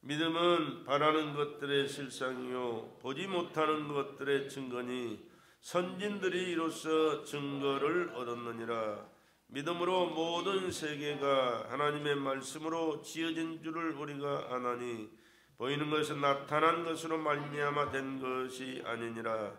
믿음은 바라는 것들의 실상이요 보지 못하는 것들의 증거니 선진들이 이로써 증거를 얻었느니라. 믿음으로 모든 세계가 하나님의 말씀으로 지어진 줄을 우리가 아나니 보이는 것은 나타난 것으로 말미암아 된 것이 아니니라.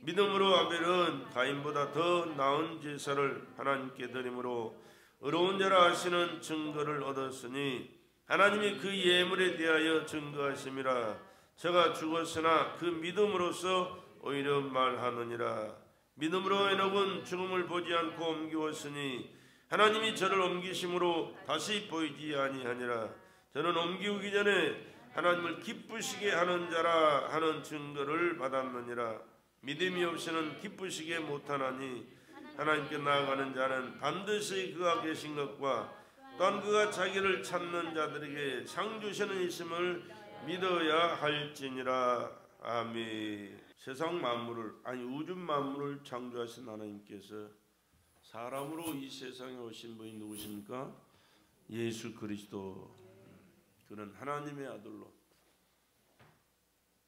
믿음으로 아벨은 가인보다 더 나은 제사를 하나님께 드림으로 의로운 자라 하시는 증거를 얻었으니 하나님이 그 예물에 대하여 증거하심이라. 저가 죽었으나 그 믿음으로써 오히려 말하느니라. 믿음으로 에녹은 죽음을 보지 않고 옮기었으니 하나님이 저를 옮기심으로 다시 보이지 아니하니라. 저는 옮기기 전에 하나님을 기쁘시게 하는 자라 하는 증거를 받았느니라. 믿음이 없이는 기쁘시게 못하나니 하나님께 나아가는 자는 반드시 그가 계신 것과 또한 그가 자기를 찾는 자들에게 상 주시는 있음을 믿어야 할지니라. 아멘. 세상 만물을 아니 우주 만물을 창조하신 하나님께서 사람으로 이 세상에 오신 분이 누구십니까? 예수 그리스도. 그는 하나님의 아들로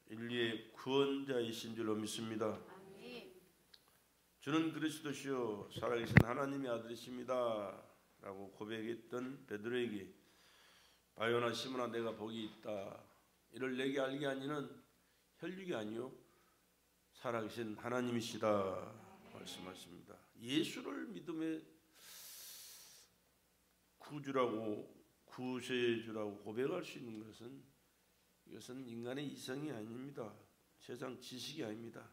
인류의 구원자이신 줄로 믿습니다. 주는 그리스도시요 살아계신 하나님의 아들이십니다 라고 고백했던 베드로에게 바요나 시몬아 내가 복이 있다. 이를 내게 알게 하니는 혈육이 아니요 살아계신 하나님이시다 말씀하십니다. 예수를 믿음의 구주라고 구세주라고 고백할 수 있는 것은 이것은 인간의 이성이 아닙니다. 세상 지식이 아닙니다.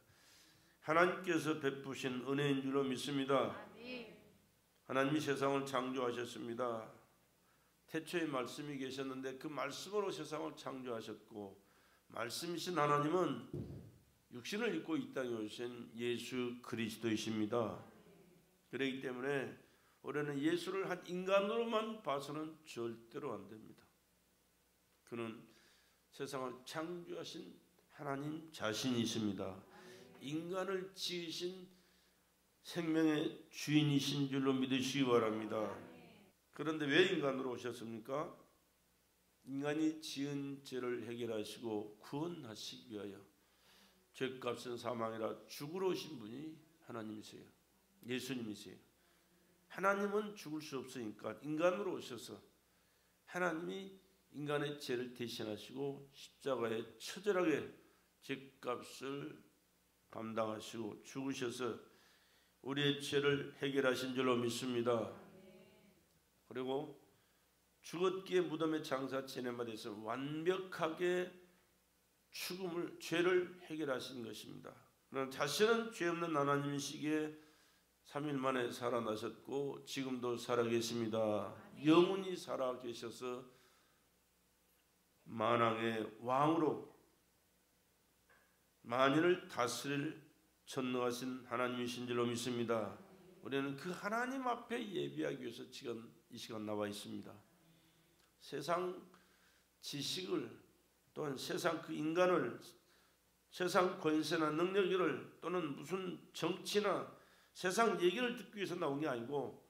하나님께서 베푸신 은혜인 줄로 믿습니다. 하나님이 세상을 창조하셨습니다. 태초에 말씀이 계셨는데 그 말씀으로 세상을 창조하셨고 말씀이신 하나님은 육신을 입고 이 땅에 오신 예수 그리스도이십니다. 그렇기 때문에 우리는 예수를 한 인간으로만 봐서는 절대로 안 됩니다. 그는 세상을 창조하신 하나님 자신이십니다. 인간을 지으신 생명의 주인이신 줄로 믿으시기 바랍니다. 그런데 왜 인간으로 오셨습니까? 인간이 지은 죄를 해결하시고 구원하시기 위하여 죄값은 사망이라 죽으러 오신 분이 하나님이세요. 예수님이세요. 하나님은 죽을 수 없으니까 인간으로 오셔서 하나님이 인간의 죄를 대신하시고 십자가에 처절하게 죄값을 감당하시고 죽으셔서 우리의 죄를 해결하신 줄로 믿습니다. 그리고 죽었기에 무덤에 장사 지내마 돼서 완벽하게 죽음을 죄를 해결하신 것입니다. 그러나 자신은 죄 없는 하나님이시기에 3일 만에 살아나셨고 지금도 살아계십니다. 영원히 살아계셔서 만왕의 왕으로 만인을 다스릴 전능하신 하나님이신 줄로 믿습니다. 우리는 그 하나님 앞에 예비하기 위해서 지금 이 시간 나와 있습니다. 세상 지식을 또한 세상 그 인간을 세상 권세나 능력을 또는 무슨 정치나 세상 얘기를 듣기 위해서 나온 게 아니고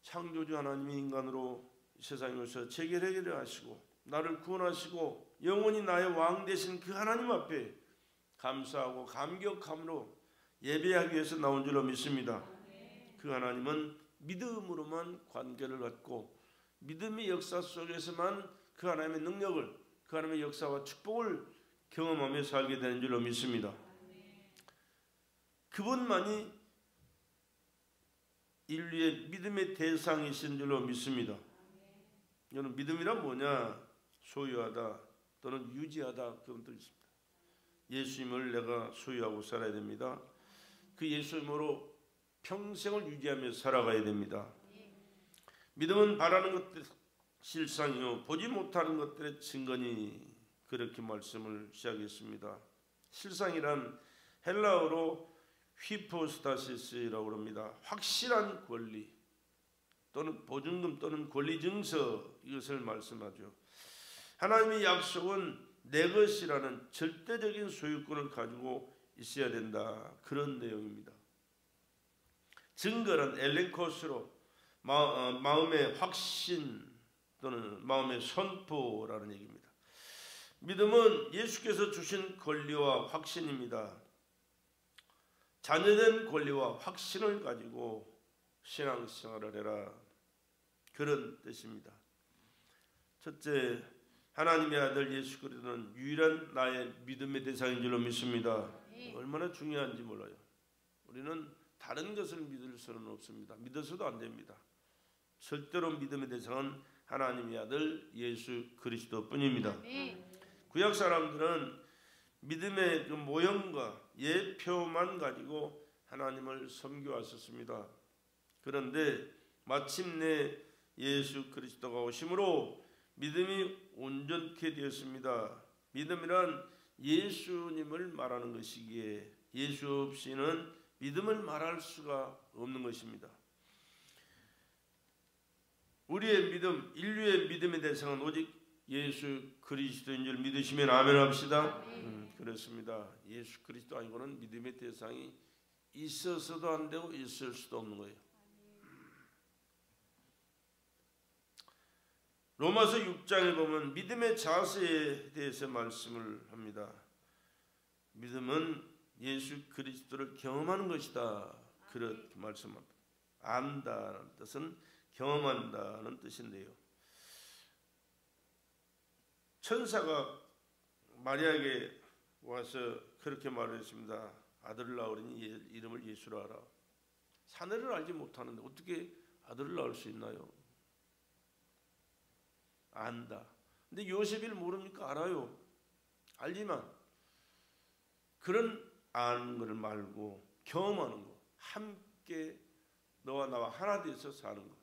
창조주 하나님이 인간으로 세상에 오셔서 죄 해결을 하시고 나를 구원하시고 영원히 나의 왕 되신 그 하나님 앞에 감사하고 감격함으로 예배하기 위해서 나온 줄로 믿습니다. 그 하나님은 믿음으로만 관계를 갖고 믿음의 역사 속에서만 그 하나님의 능력을 그 하나님의 역사와 축복을 경험하며 살게 되는 줄로 믿습니다. 그분만이 인류의 믿음의 대상이신 줄로 믿습니다. 이거는 믿음이란 뭐냐? 소유하다 또는 유지하다 그런 뜻이 있습니다. 예수님을 내가 소유하고 살아야 됩니다. 그 예수님으로 평생을 유지하며 살아가야 됩니다. 믿음은 바라는 것들의 실상이요 보지 못하는 것들의 증거니 그렇게 말씀을 시작했습니다. 실상이란 헬라어로 휘포스타시스라고 합니다. 확실한 권리 또는 보증금 또는 권리증서 이것을 말씀하죠. 하나님의 약속은 내 것이라는 절대적인 소유권을 가지고 있어야 된다. 그런 내용입니다. 증거는 엘렌코스로 마음의 확신 또는 마음의 선포라는 얘기입니다. 믿음은 예수께서 주신 권리와 확신입니다. 자녀된 권리와 확신을 가지고 신앙생활을 해라, 그런 뜻입니다. 첫째, 하나님의 아들 예수 그리스도는 유일한 나의 믿음의 대상인 줄로 믿습니다. 얼마나 중요한지 몰라요. 우리는 다른 것을 믿을 수는 없습니다. 믿어서도 안 됩니다. 절대로 믿음의 대상은 하나님의 아들 예수 그리스도뿐입니다. 구약 사람들은 믿음의 그 모형과 예표만 가지고 하나님을 섬겨왔었습니다. 그런데 마침내 예수 그리스도가 오심으로 믿음이 온전케 되었습니다. 믿음이란 예수님을 말하는 것이기에 예수 없이는 믿음을 말할 수가 없는 것입니다. 우리의 믿음, 인류의 믿음의 대상은 오직 예수 그리스도인 줄 믿으시면 아멘 합시다. 그렇습니다. 예수 그리스도 아니고는 믿음의 대상이 있어서도 안 되고 있을 수도 없는 거예요. 로마서 6장에 보면 믿음의 자세에 대해서 말씀을 합니다. 믿음은 예수 그리스도를 경험하는 것이다, 그렇게 말씀합니다. 안다는 뜻은 경험한다는 뜻인데요, 천사가 마리아에게 와서 그렇게 말했습니다. 아들을 낳으리니 이름을 예수라 하라. 사내를 알지 못하는데 어떻게 아들을 낳을 수 있나요? 안다. 근데 요셉을 모릅니까? 알아요. 알지만 그런 아는 것을 말고 경험하는 것, 함께 너와 나와 하나 되어서 사는 것,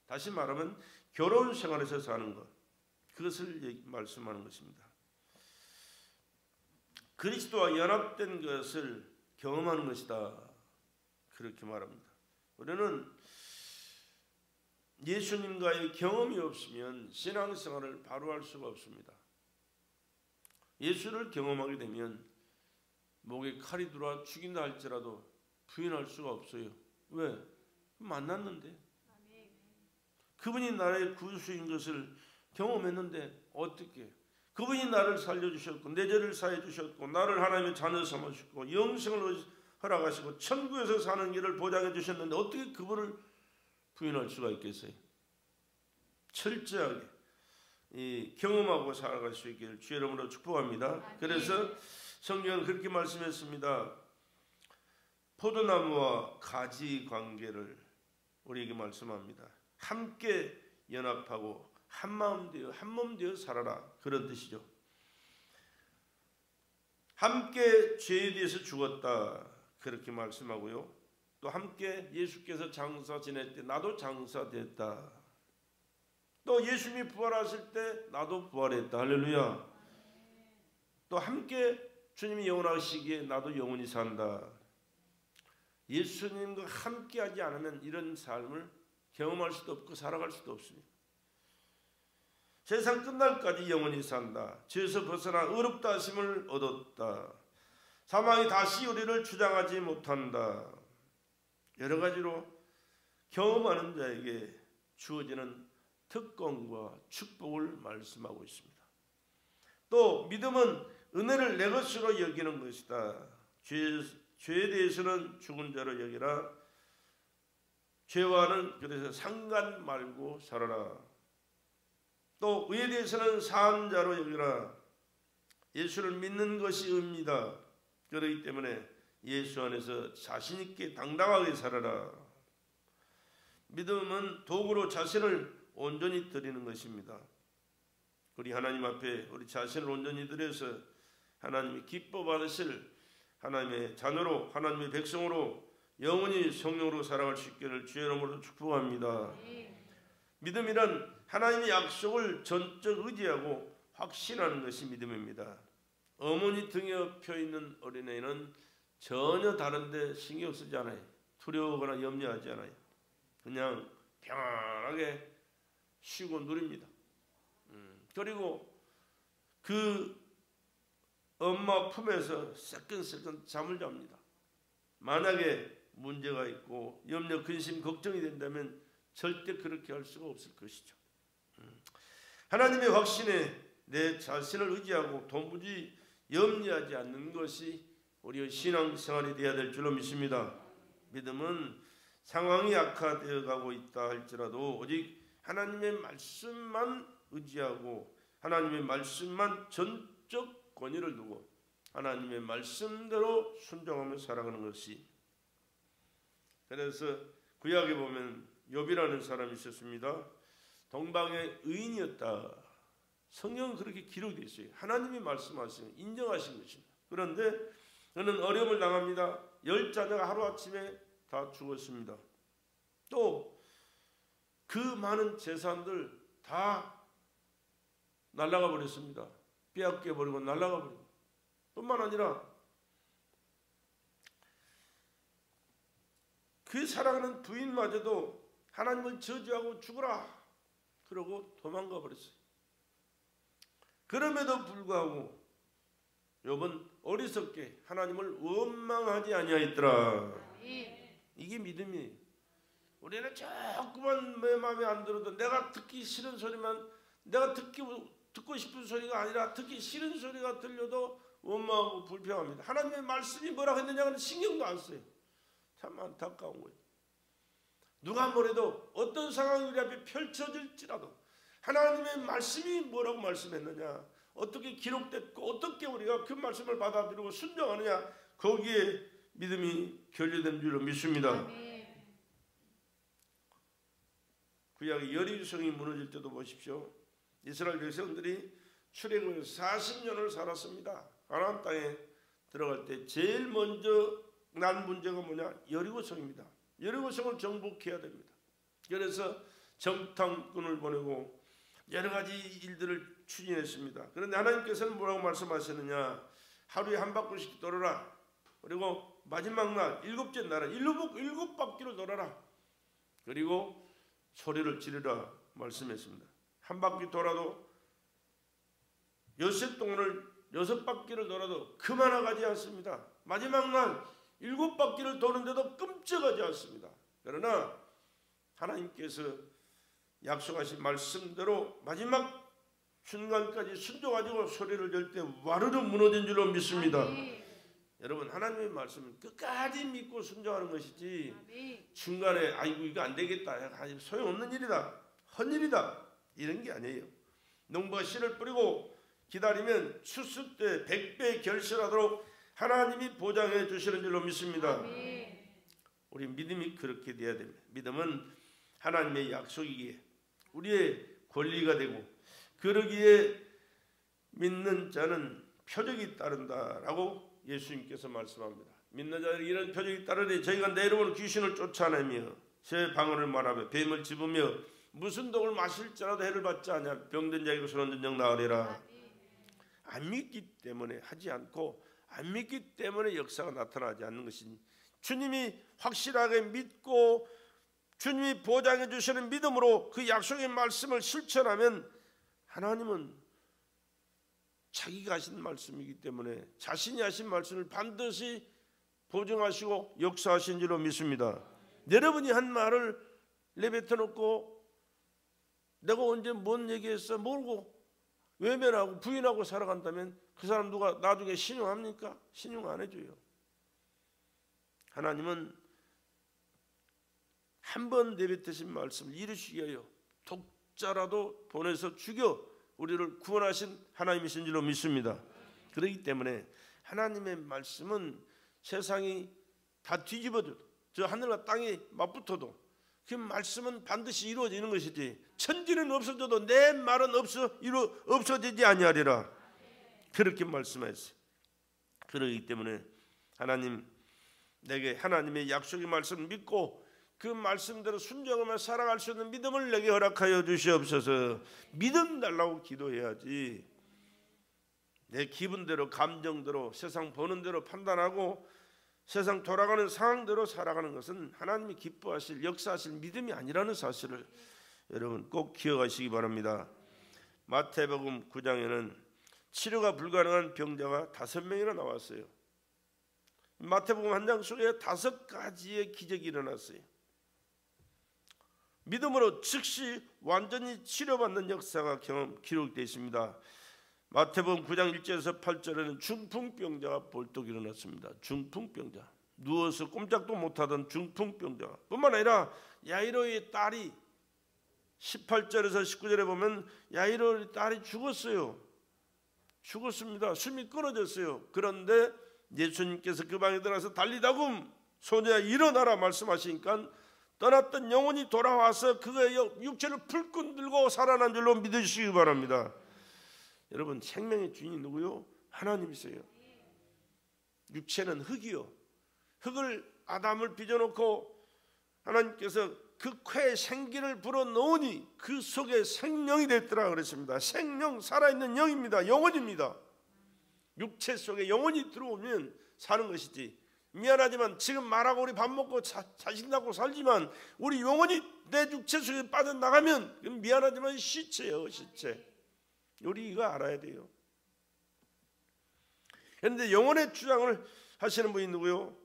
다시 말하면 결혼 생활에서 사는 것, 그것을 말씀하는 것입니다. 그리스도와 연합된 것을 경험하는 것이다, 그렇게 말합니다. 우리는 예수님과의 경험이 없으면 신앙생활을 바로 할 수가 없습니다. 예수를 경험하게 되면 목에 칼이 들어와 죽인다 할지라도 부인할 수가 없어요. 왜? 만났는데, 그분이 나의 구주인 것을 경험했는데 어떻게? 그분이 나를 살려주셨고 내 죄를 사해 주셨고 나를 하나님의 자녀 삼으셨고 영생을 허락하시고 천국에서 사는 길을 보장해 주셨는데 어떻게 그분을 부인할 수가 있겠어요? 철저하게 경험하고 살아갈 수 있기를 주의 이름으로 축복합니다. 그래서 성경은 그렇게 말씀했습니다. 포도나무와 가지 관계를 우리에게 말씀합니다. 함께 연합하고 한마음 되어 한몸 되어 살아라, 그런 뜻이죠. 함께 죄에 대해서 죽었다, 그렇게 말씀하고요. 또 함께 예수께서 장사 지낼 때 나도 장사됐다. 또 예수님이 부활하실 때 나도 부활했다. 할렐루야. 또 함께 주님이 영원하시기에 나도 영원히 산다. 예수님과 함께하지 않으면 이런 삶을 경험할 수도 없고 살아갈 수도 없습니다. 세상 끝날까지 영원히 산다. 죄에서 벗어나 의롭다 하심을 얻었다. 사망이 다시 우리를 주장하지 못한다. 여러 가지로 경험하는 자에게 주어지는 특권과 축복을 말씀하고 있습니다. 또 믿음은 은혜를 내 것으로 여기는 것이다. 죄에 대해서는 죽은 자로 여기라. 죄와는 그래서 상관 말고 살아라. 또 의에 대해서는 사한 자로 여기라. 예수를 믿는 것이 의입니다. 그렇기 때문에 예수 안에서 자신 있게 당당하게 살아라. 믿음은 도구로 자신을 온전히 드리는 것입니다. 우리 하나님 앞에 우리 자신을 온전히 드려서 하나님이 기뻐 받으실 하나님의 자녀로, 하나님의 백성으로 영원히 성령으로 살아갈 수 있기를 주의 이름으로 축복합니다. 믿음이란 하나님의 약속을 전적 의지하고 확신하는 것이 믿음입니다. 어머니 등에 엎여 있는 어린애는 전혀 다른데 신경 쓰지 않아요. 두려워하거나 염려하지 않아요. 그냥 평안하게 쉬고 누립니다. 그리고 그 엄마 품에서 새끈새끈 잠을 잡니다. 만약에 문제가 있고 염려, 근심, 걱정이 된다면 절대 그렇게 할 수가 없을 것이죠. 하나님의 확신에 내 자신을 의지하고 도무지 염려하지 않는 것이 우리의 신앙생활이 되어야 될 줄로 믿습니다. 믿음은 상황이 악화되어 가고 있다 할지라도 오직 하나님의 말씀만 의지하고 하나님의 말씀만 전적 권위를 두고 하나님의 말씀대로 순종하며 살아가는 것이, 그래서 구약에 보면 욥이라는 사람이 있었습니다. 동방의 의인이었다. 성경은 그렇게 기록되어 있어요. 하나님이 말씀하시는 인정하신 것입니다. 그런데 그는 어려움을 당합니다. 10자녀가 하루아침에 다 죽었습니다. 또 그 많은 재산들 다 날아가 버렸습니다. 빼앗겨 버리고 날아가 버리고, 뿐만 아니라 그 사랑하는 부인마저도 하나님을 저주하고 죽으라 그러고 도망가 버렸어요. 그럼에도 불구하고 욥은 어리석게 하나님을 원망하지 아니하였더라. 이게 믿음이에요. 우리는 조금만 내 마음에 안 들어도 내가 듣기 싫은 소리만, 내가 듣고 싶은 소리가 아니라 듣기 싫은 소리가 들려도 원망하고 불평합니다. 하나님의 말씀이 뭐라고 했느냐는 신경도 안 써요. 참 안타까운 거예요. 누가 뭐래도 어떤 상황이 우리 앞에 펼쳐질지라도 하나님의 말씀이 뭐라고 말씀했느냐, 어떻게 기록됐고 어떻게 우리가 그 말씀을 받아들이고 순종하느냐, 거기에 믿음이 결여된 줄로 믿습니다. 구약의 여리고성이 무너질 때도 보십시오. 이스라엘 백성들이 출애굽에서 40년을 살았습니다. 가나안 땅에 들어갈 때 제일 먼저 난 문제가 뭐냐? 여리고성입니다. 여리고성을 정복해야 됩니다. 그래서 정탐꾼을 보내고 여러 가지 일들을 추진했습니다. 그런데 하나님께서는 뭐라고 말씀하시느냐? 하루에 한 바퀴씩 돌아라. 그리고 마지막 날 일곱째 날은 일곱 바퀴를 돌아라. 그리고 소리를 지르라 말씀했습니다. 한 바퀴 돌아도 엿새 동안을 6바퀴를 돌아도 그만하지 않습니다. 마지막 날 7바퀴를 도는데도 끔찍하지 않습니다. 그러나 하나님께서 약속하신 말씀대로 마지막 순간까지 순종하고 소리를 질 때 와르르 무너진 줄로 믿습니다. 여러분, 하나님의 말씀은 끝까지 믿고 순종하는 것이지 중간에 아이고 이거 안 되겠다, 소용없는 일이다, 헛일이다 이런 게 아니에요. 농부가 씨를 뿌리고 기다리면 추수 때 100배 결실하도록 하나님이 보장해 주시는 줄로 믿습니다. 우리 믿음이 그렇게 돼야 됩니다. 믿음은 하나님의 약속이기에 우리의 권리가 되고, 그러기에 믿는 자는 표적이 따른다라고 예수님께서 말씀합니다. 믿는 자들이 이런 표적이 따르니 저희가 내 이름으로 귀신을 쫓아내며 새 방언을 말하며 뱀을 집으며 무슨 독을 마실지라도 해를 받지 않냐, 병든 자에게 손은 전정 나으리라. 안 믿기 때문에 하지 않고, 안 믿기 때문에 역사가 나타나지 않는 것이니, 주님이 확실하게 믿고 주님이 보장해 주시는 믿음으로 그 약속의 말씀을 실천하면 하나님은 자기가 하신 말씀이기 때문에 자신이 하신 말씀을 반드시 보증하시고 역사하신 줄로 믿습니다. 여러분이 한 말을 내뱉어 놓고 내가 언제 뭔 얘기했어 모르고 외면하고 부인하고 살아간다면 그 사람 누가 나중에 신용합니까? 신용 안 해줘요. 하나님은 한 번 내뱉으신 말씀을 이루시기 위하여 독자라도 보내서 죽여 우리를 구원하신 하나님이신 줄로 믿습니다. 그렇기 때문에 하나님의 말씀은 세상이 다 뒤집어져도, 저 하늘과 땅이 맞붙어도 그 말씀은 반드시 이루어지는 것이지, 천지는 없어져도 내 말은 없어지지 아니하리라, 그렇게 말씀하셨어요. 그렇기 때문에 하나님, 내게 하나님의 약속의 말씀을 믿고 그 말씀대로 순종하며 살아갈 수 있는 믿음을 내게 허락하여 주시옵소서. 믿음 달라고 기도해야지 내 기분대로 감정대로 세상 보는 대로 판단하고 세상 돌아가는 상황대로 살아가는 것은 하나님이 기뻐하실 역사하실 믿음이 아니라는 사실을 여러분 꼭 기억하시기 바랍니다. 마태복음 9장에는 치료가 불가능한 병자가 5명이나 나왔어요. 마태복음 한 장 속에 5가지의 기적이 일어났어요. 믿음으로 즉시 완전히 치료받는 역사가 기록되어 있습니다. 마태복음 9장 1절에서 8절에는 중풍병자가 벌떡 일어났습니다. 중풍병자, 누워서 꼼짝도 못하던 중풍병자가 뿐만 아니라 야이로의 딸이 18절에서 19절에 보면 야이로의 딸이 죽었습니다. 숨이 끊어졌어요. 그런데 예수님께서 그 방에 들어가서 달리다금 소녀야 일어나라 말씀하시니까 떠났던 영혼이 돌아와서 그의 육체를 불끈 들고 살아난 줄로 믿으시기 바랍니다. 여러분, 생명의 주인이 누구요? 하나님이세요. 육체는 흙이요, 흙을 아담을 빚어놓고 하나님께서 그 쾌에 생기를 불어넣으니 그 속에 생명이 됐더라 그랬습니다. 생명, 살아있는 영입니다. 영혼입니다. 육체 속에 영혼이 들어오면 사는 것이지, 미안하지만 지금 말하고 우리 밥 먹고 자식 낳고 살지만 우리 영혼이 내 육체 속에 빠져나가면 미안하지만 시체예요. 시체. 우리 이거 알아야 돼요. 그런데 영혼의 주장을 하시는 분이 누구요?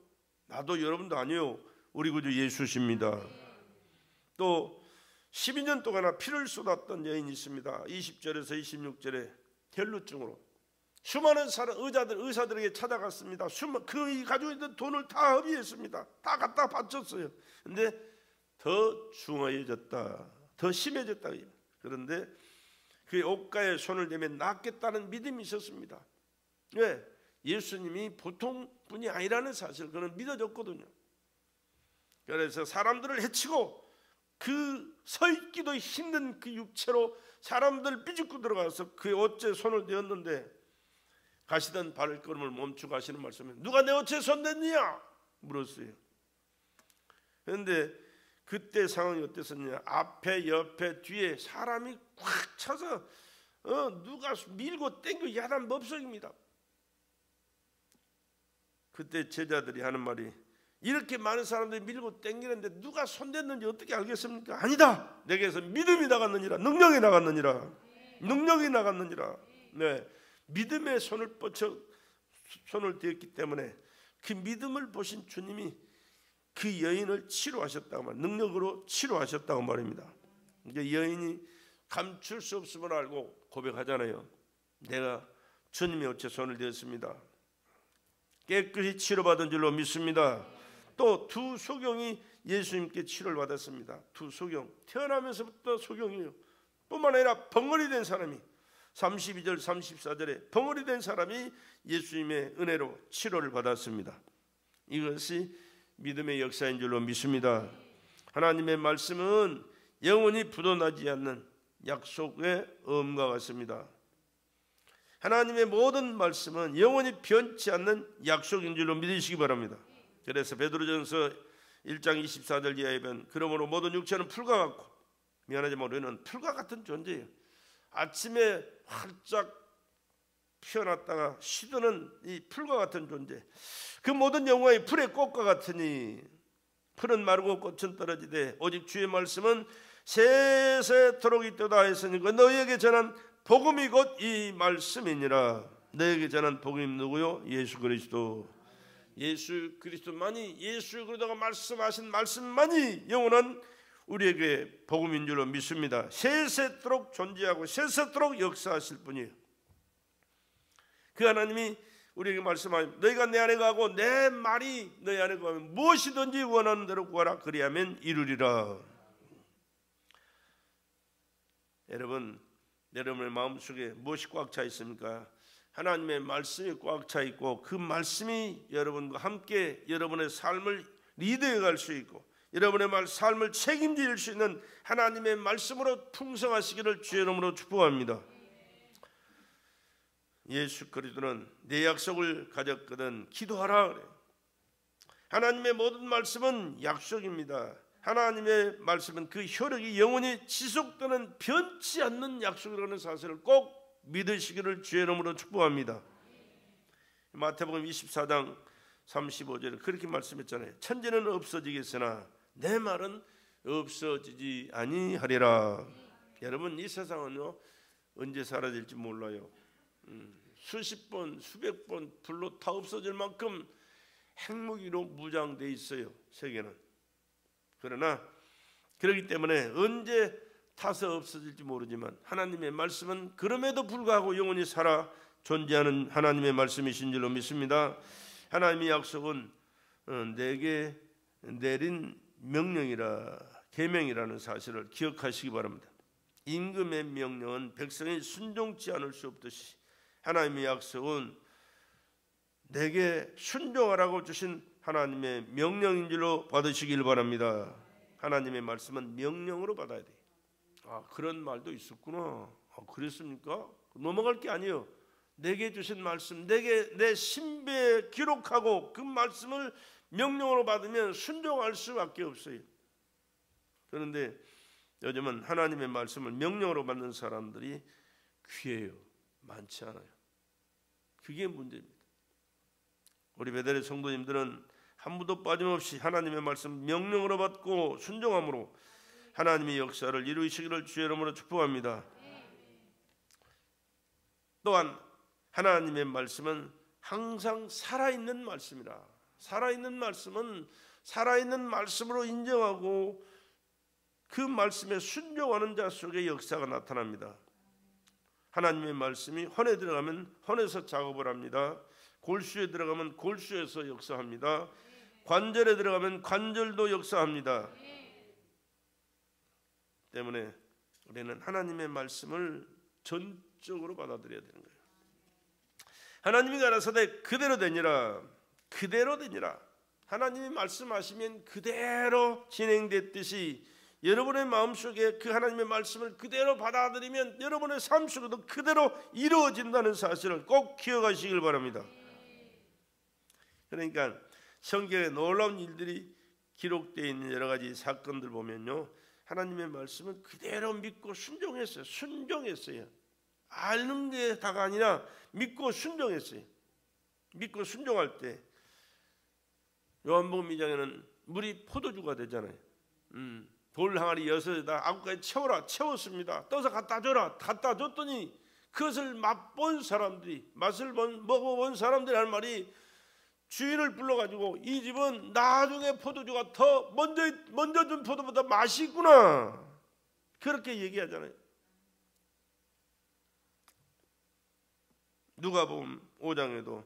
나도 여러분도 아니요, 우리 구주 예수십니다. 또 12년 동안 피를 쏟았던 여인이 있습니다. 20절에서 26절에 혈루증으로 수많은 의사들에게 찾아갔습니다. 그 가지고 있는 돈을 다 허비했습니다. 다 갖다 바쳤어요. 그런데 더 중하해졌다, 더 심해졌다. 그런데 그의 옷가에 손을 대면 낫겠다는 믿음이 있었습니다. 왜? 예수님이 보통 분이 아니라는 사실을 그는 믿어졌거든요. 그래서 사람들을 해치고 그 서 있기도 힘든 그 육체로 사람들 삐죽고 들어가서 그의 옷에 손을 대었는데 가시던 발걸음을 멈추고 하시는 말씀에 누가 내 옷에 손댔느냐 물었어요. 그런데 그때 상황이 어땠었냐? 앞에 옆에 뒤에 사람이 꽉 차서 누가 밀고 땡겨 야단 법석입니다. 그때 제자들이 하는 말이, 이렇게 많은 사람들이 밀고 땡기는데 누가 손댔는지 어떻게 알겠습니까? 아니다, 내게서 믿음이 나갔느니라, 능력이 나갔느니라, 능력이 나갔느니라. 네, 믿음의 손을 뻗쳐 손을 대었기 때문에 그 믿음을 보신 주님이 그 여인을 치료하셨다고 말, 능력으로 치료하셨다고 말입니다. 이제 여인이 감출 수 없음을 알고 고백하잖아요. 내가 주님의 옷에 손을 대었습니다. 깨끗이 치료받은 줄로 믿습니다. 또 두 소경이 예수님께 치료를 받았습니다. 두 소경, 태어나면서부터 소경이에요. 뿐만 아니라 벙어리 된 사람이 32절 34절에 벙어리 된 사람이 예수님의 은혜로 치료를 받았습니다. 이것이 믿음의 역사인 줄로 믿습니다. 하나님의 말씀은 영원히 부도나지 않는 약속의 어음과 같습니다. 하나님의 모든 말씀은 영원히 변치 않는 약속인 줄로 믿으시기 바랍니다. 그래서 베드로전서 1장 24절 이하에 보면 그러므로 모든 육체는 풀과 같고, 미안하지만 우리는 풀과 같은 존재예요. 아침에 활짝 피어났다가 시드는 이 풀과 같은 존재, 그 모든 영광이 풀의 꽃과 같으니 풀은 마르고 꽃은 떨어지되 오직 주의 말씀은 세세토록 있도다 했으니 그 너희에게 전한 복음이 곧 이 말씀이니라. 너희에게 전한 복음이 누구요? 예수 그리스도. 예수 그리스도만이, 예수 그리스도가 말씀하신 말씀만이 영원한 우리에게 복음인 줄로 믿습니다. 세세토록 존재하고 세세토록 역사하실 분이에요. 그 하나님이 우리에게 말씀하십니다. 너희가 내 안에 거하고 내 말이 너희 안에 거하면 무엇이든지 원하는 대로 구하라, 그리하면 이루리라. 여러분, 여러분의 마음속에 무엇이 꽉 차 있습니까? 하나님의 말씀이 꽉 차 있고 그 말씀이 여러분과 함께 여러분의 삶을 리드해 갈 수 있고 여러분의 삶을 책임질 수 있는 하나님의 말씀으로 풍성하시기를 주의 이름으로 축복합니다. 예수 그리스도는 내 약속을 가졌거든 기도하라 그래요. 하나님의 모든 말씀은 약속입니다. 하나님의 말씀은 그 효력이 영원히 지속되는 변치 않는 약속이라는 사실을 꼭 믿으시기를 주의 이름으로 축복합니다. 마태복음 24장 35절에 그렇게 말씀했잖아요. 천지는 없어지겠으나 내 말은 없어지지 아니하리라. 여러분, 이 세상은요 언제 사라질지 몰라요. 수십 번 수백 번 불로 다 없어질 만큼 핵무기로 무장돼 있어요, 세계는. 그러나 그렇기 때문에 언제 타서 없어질지 모르지만 하나님의 말씀은 그럼에도 불구하고 영원히 살아 존재하는 하나님의 말씀이신 줄로 믿습니다. 하나님의 약속은 내게 내린 명령이라 계명이라는 사실을 기억하시기 바랍니다. 임금의 명령은 백성이 순종치 않을 수 없듯이 하나님의 약속은 내게 순종하라고 주신 하나님의 명령인 줄로 받으시길 바랍니다. 하나님의 말씀은 명령으로 받아야 돼요. 그런 말도 있었구나. 그랬습니까? 넘어갈 게 아니에요. 내게 주신 말씀, 내게 내 신비에 기록하고 그 말씀을 명령으로 받으면 순종할 수밖에 없어요. 그런데 요즘은 하나님의 말씀을 명령으로 받는 사람들이 귀해요. 많지 않아요. 그게 문제입니다. 우리 베델의 성도님들은 한 분도 빠짐없이 하나님의 말씀 명령으로 받고 순종함으로 하나님의 역사를 이루시기를 주의 이름으로 축복합니다. 또한 하나님의 말씀은 항상 살아있는 말씀이라. 살아있는 말씀은 살아있는 말씀으로 인정하고 그 말씀에 순종하는 자 속에 역사가 나타납니다. 하나님의 말씀이 헌에 들어가면 헌에서 작업을 합니다. 골수에 들어가면 골수에서 역사합니다. 관절에 들어가면 관절도 역사합니다. 때문에 우리는 하나님의 말씀을 전적으로 받아들여야 되는 거예요. 하나님이 가라사대 그대로 되니라. 그대로 되니라. 하나님이 말씀하시면 그대로 진행됐듯이 여러분의 마음속에 그 하나님의 말씀을 그대로 받아들이면 여러분의 삶 속에도 그대로 이루어진다는 사실을 꼭 기억하시길 바랍니다. 그러니까 성경에 놀라운 일들이 기록되어 있는 여러 가지 사건들 보면요, 하나님의 말씀은 그대로 믿고 순종했어요. 순종했어요. 아는 게 다가 아니라 믿고 순종했어요. 믿고 순종할 때 요한복음 2장에는 물이 포도주가 되잖아요. 돌 항아리 6에다 아구까지 채워라. 채웠습니다. 떠서 갖다 줘라. 갖다 줬더니 그것을 맛본 사람들이, 맛을 먹어본 사람들이 할 말이, 주인을 불러가지고 이 집은 나중에 포도주가 더 먼저 준 포도보다 맛있구나, 그렇게 얘기하잖아요. 누가복음 5장에도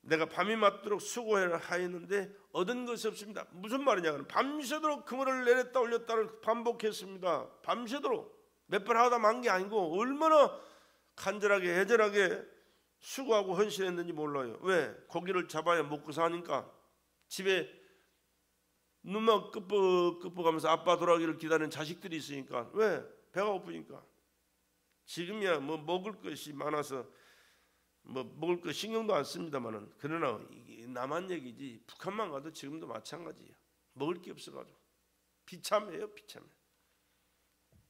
내가 밤이 맞도록 수고해라 하였는데 얻은 것이 없습니다. 무슨 말이냐, 그러면 밤새도록 그물을 내렸다 올렸다를 반복했습니다. 밤새도록 몇 번 하다 만 게 아니고 얼마나 간절하게 애절하게 수고하고 헌신했는지 몰라요. 왜? 고기를 잡아야 먹고 사니까. 집에 눈만 끄뻑끄뻑하면서 아빠 돌아오기를 기다리는 자식들이 있으니까. 왜? 배가 고프니까. 지금이야 뭐 먹을 것이 많아서 뭐 먹을 거 신경도 안 씁니다만은, 그러나 이게 남한 얘기지 북한만 가도 지금도 마찬가지예요. 먹을 게 없어가지고 비참해요, 비참해.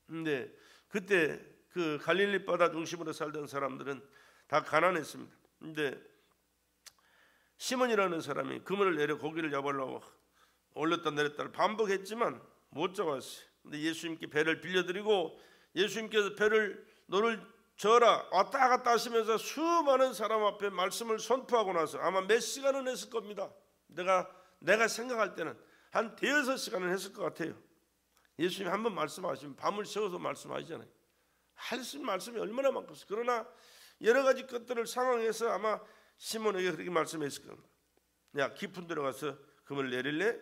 근데 그때 그 갈릴리 바다 중심으로 살던 사람들은 다 가난했습니다. 근데 시몬이라는 사람이 그물을 내려 고기를 잡으려고 올렸다 내렸다를 반복했지만 못 잡았어요. 근데 예수님께 배를 빌려드리고 예수님께서 배를 너를 저라 왔다 갔다 하시면서 수많은 사람 앞에 말씀을 선포하고 나서 아마 몇 시간은 했을 겁니다. 내가 생각할 때는 한 5-6시간은 했을 것 같아요. 예수님이 한번 말씀하시면 밤을 새워서 말씀하시잖아요. 할 수 있는 말씀이 얼마나 많겠어요. 그러나 여러 가지 것들을 상황해서 아마 시몬에게 그렇게 말씀했을 겁니다. 야, 깊은 데로 가서 그물 내릴래?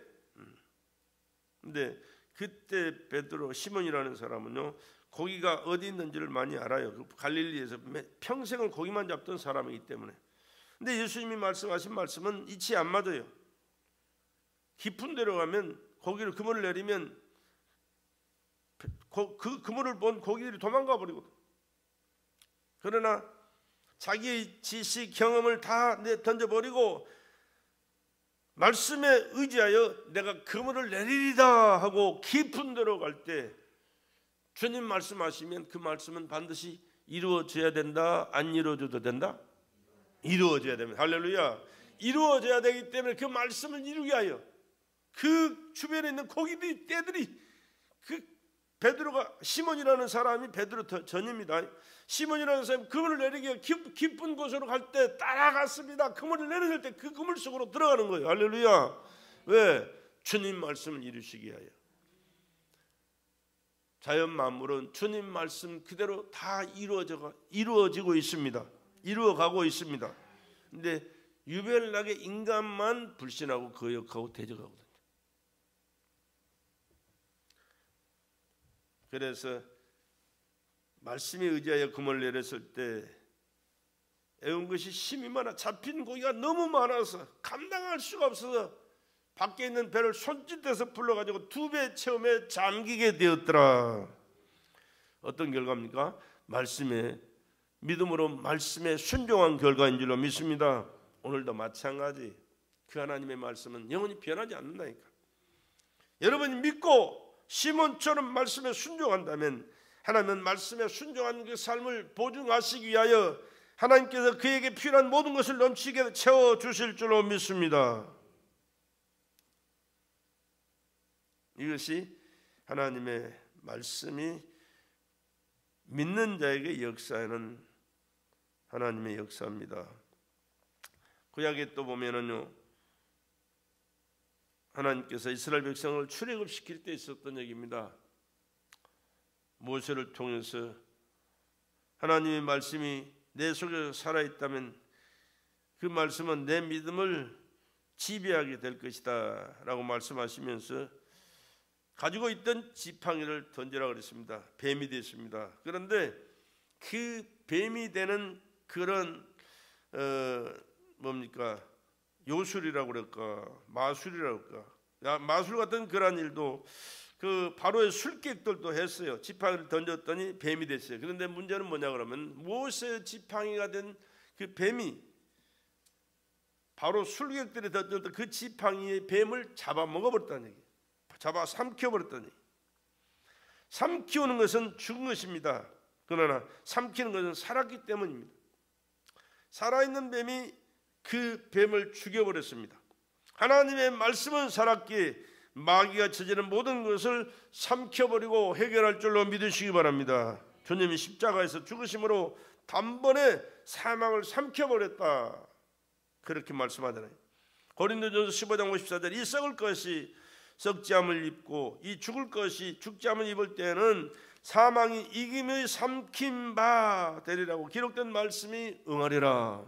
근데 그때 베드로, 시몬이라는 사람은요, 고기가 어디 있는지를 많이 알아요. 그 갈릴리에서 평생을 고기만 잡던 사람이기 때문에. 근데 예수님이 말씀하신 말씀은 이치 안 맞아요. 깊은 데로 가면 고기를 그물을 내리면 그 그물을 본 고기들이 도망가 버리거든. 그러나 자기의 지식, 경험을 다 던져버리고 말씀에 의지하여 내가 그물을 내리리다 하고 깊은 데로 갈 때 주님 말씀하시면 그 말씀은 반드시 이루어져야 된다. 안 이루어져도 된다? 이루어져야 됩니다. 할렐루야. 이루어져야 되기 때문에 그 말씀을 이루게 하여 그 주변에 있는 고기들이, 떼들이, 그 베드로가, 시몬이라는 사람이 베드로 전입니다. 시몬이라는 사람이 그물을 내리기 깊은 곳으로 갈 때 따라갔습니다. 그물을 내릴 때 그 그물 속으로 들어가는 거예요. 할렐루야. 왜? 주님 말씀을 이루시기 위하여. 자연 만물은 주님 말씀 그대로 다 이루어지고 있습니다. 이루어가고 있습니다. 근데 유별나게 인간만 불신하고 거역하고 대적하거든요. 그래서 말씀에 의지하여 금을 내렸을 때 애운 것이 힘이 많아 잡힌 고기가 너무 많아서 감당할 수가 없어서 밖에 있는 배를 손짓해서 불러가지고 2배 체험에 잠기게 되었더라. 어떤 결과입니까? 말씀에 믿음으로 말씀에 순종한 결과인 줄로 믿습니다. 오늘도 마찬가지. 그 하나님의 말씀은 영원히 변하지 않는다니까. 여러분이 믿고 시몬처럼 말씀에 순종한다면 하나님은 말씀에 순종한 그 삶을 보증하시기 위하여 하나님께서 그에게 필요한 모든 것을 넘치게 채워주실 줄로 믿습니다. 이것이 하나님의 말씀이 믿는 자에게 역사하는 하나님의 역사입니다. 구약에 또 보면은요, 하나님께서 이스라엘 백성을 출애굽시킬 때 있었던 얘기입니다. 모세를 통해서 하나님의 말씀이 내 속에 살아있다면 그 말씀은 내 믿음을 지배하게 될 것이다 라고 말씀하시면서 가지고 있던 지팡이를 던지라 그랬습니다. 뱀이 됐습니다. 그런데 그 뱀이 되는 그런 요술이라고 그럴까 마술이라고 그럴까 마술 같은 그런 일도 그 바로의 술객들도 했어요. 지팡이를 던졌더니 뱀이 됐어요. 그런데 문제는 뭐냐 그러면 모세의 지팡이가 된 그 뱀이 바로 술객들이 던졌던 그 지팡이의 뱀을 잡아먹어버렸다는 얘기예요. 잡아 삼켜버렸다니. 삼키우는 것은 죽은 것입니다. 그러나 삼키는 것은 살았기 때문입니다. 살아있는 뱀이 그 뱀을 죽여버렸습니다. 하나님의 말씀은 살았기에 마귀가 저지른 모든 것을 삼켜버리고 해결할 줄로 믿으시기 바랍니다. 주님이 십자가에서 죽으심으로 단번에 사망을 삼켜버렸다, 그렇게 말씀하잖아요. 고린도전서 15장 54절 이 썩을 것이 썩지 않을 입고 이 죽을 것이 죽지 않을 입을 때에는 사망이 이김의 삼킨 바 되리라고 기록된 말씀이 응하리라.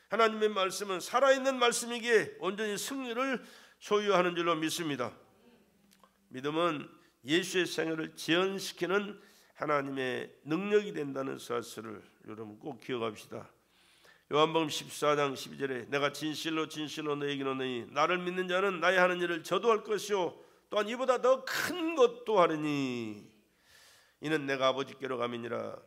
하나님의 말씀은 살아있는 말씀이기에 온전히 승리를 소유하는 줄로 믿습니다. 믿음은 예수의 생애를 재현시키는 하나님의 능력이 된다는 사실을 여러분 꼭 기억합시다. 요한복음 14장 12절에 내가 진실로 진실로 너에게 이르노니 나를 믿는 자는 나의 하는 일을 저도 할 것이요 또한 이보다 더 큰 것도 하리니 이는 내가 아버지께로 감이니라.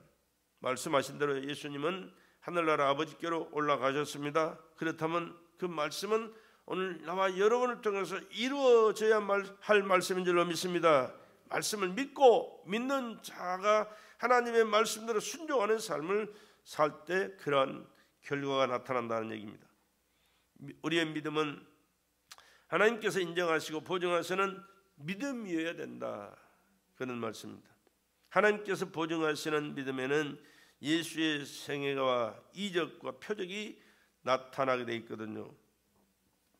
말씀하신 대로 예수님은 하늘나라 아버지께로 올라가셨습니다. 그렇다면 그 말씀은 오늘 나와 여러분을 통해서 이루어져야 할 말씀인 줄로 믿습니다. 말씀을 믿고 믿는 자가 하나님의 말씀대로 순종하는 삶을 살 때 그러한 결과가 나타난다는 얘기입니다. 우리의 믿음은 하나님께서 인정하시고 보증하시는 믿음이어야 된다, 그런 말씀입니다. 하나님께서 보증하시는 믿음에는 예수의 생애와 이적과 표적이 나타나게 돼 있거든요.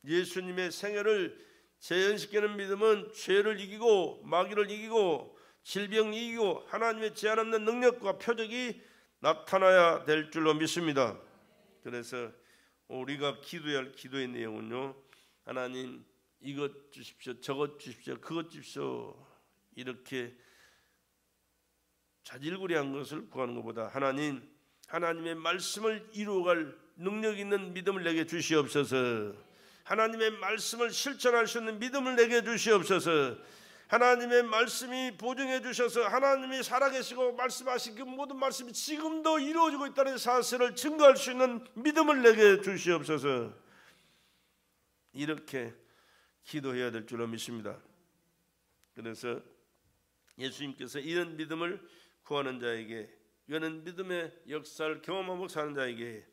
예수님의 생애를 재현시키는 믿음은 죄를 이기고 마귀를 이기고 질병 이기고 하나님의 제한 없는 능력과 표적이 나타나야 될 줄로 믿습니다. 그래서 우리가 기도해야 할 기도의 내용은요, 하나님 이것 주십시오, 저것 주십시오, 그것 주십시오, 이렇게 자질구레한 것을 구하는 것보다 하나님의 말씀을 이루어갈 능력 있는 믿음을 내게 주시옵소서. 하나님의 말씀을 실천할 수 있는 믿음을 내게 주시옵소서. 하나님의 말씀이 보증해 주셔서 하나님이 살아계시고 말씀하신 그 모든 말씀이 지금도 이루어지고 있다는 사실을 증거할 수 있는 믿음을 내게 주시옵소서. 이렇게 기도해야 될 줄로 믿습니다. 그래서 예수님께서 이런 믿음을 구하는 자에게, 이런 믿음의 역사를 경험하고 사는 자에게,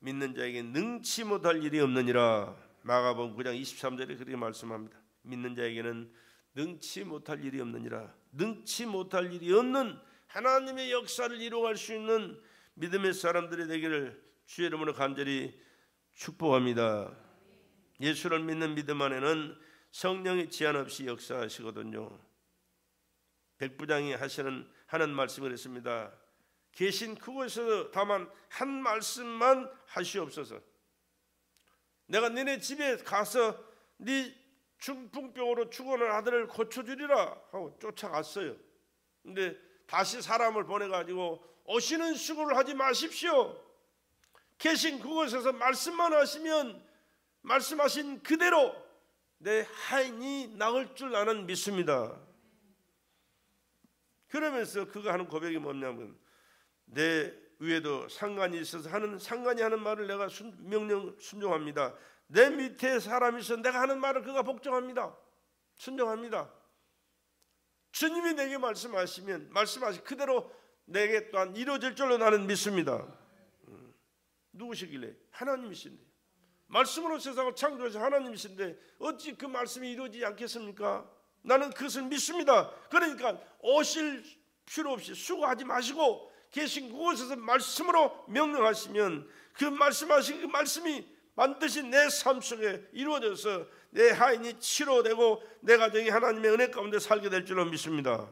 믿는 자에게 능치 못할 일이 없느니라. 마가복음 9장 23절에 그렇게 말씀합니다. 믿는 자에게는 능치 못할 일이 없느니라. 능치 못할 일이 없는 하나님의 역사를 이루어갈 수 있는 믿음의 사람들이 되기를 주의 이름으로 간절히 축복합니다. 예수를 믿는 믿음 안에는 성령이 제한 없이 역사하시거든요. 백부장이 하는 말씀을 했습니다. 계신 그곳에서 다만 한 말씀만 하시옵소서. 내가 너네 집에 가서 네 중풍병으로 죽어는 아들을 고쳐주리라 하고 쫓아갔어요. 근데 다시 사람을 보내가지고 오시는 수고를 하지 마십시오. 계신 그곳에서 말씀만 하시면 말씀하신 그대로 내 하인이 나을 줄 나는 믿습니다. 그러면서 그가 하는 고백이 뭐냐면, 내 위에도 상관이 있어서 상관이 하는 말을 내가 명령 순종합니다. 내 밑에 사람이 있어 내가 하는 말을 그가 복종합니다. 순종합니다. 주님이 내게 말씀하시면 말씀하신 그대로 내게 또한 이루어질 줄로 나는 믿습니다. 누구시길래? 하나님이신데, 말씀으로 세상을 창조하신 하나님이신데 어찌 그 말씀이 이루어지지 않겠습니까? 나는 그것을 믿습니다. 그러니까 오실 필요 없이 수고하지 마시고 계신 그곳에서 말씀으로 명령하시면 그 말씀하신 그 말씀이 반드시 내 삶 속에 이루어져서 내 하인이 치료되고 내 가정이 하나님의 은혜 가운데 살게 될 줄로 믿습니다.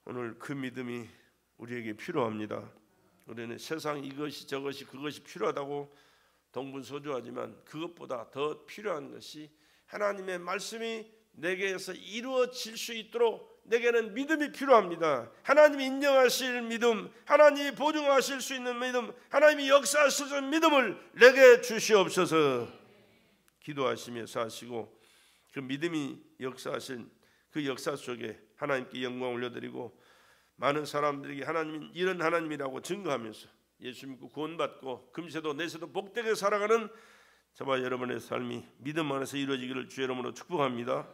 오늘 그 믿음이 우리에게 필요합니다. 우리는 세상 이것이 저것이 그것이 필요하다고 동분서주하지만 그것보다 더 필요한 것이 하나님의 말씀이 내게서 이루어질 수 있도록 내게는 믿음이 필요합니다. 하나님이 인정하실 믿음, 하나님이 보증하실 수 있는 믿음, 하나님이 역사하실 수 있는 믿음을 내게 주시옵소서. 기도하시며 사시고 그 믿음이 역사하신 그 역사 속에 하나님께 영광 올려드리고 많은 사람들에게 하나님은 이런 하나님이라고 증거하면서 예수 믿고 구원받고 금세도 내세도 복되게 살아가는 저와 여러분의 삶이 믿음 안에서 이루어지기를 주의 이름으로 축복합니다.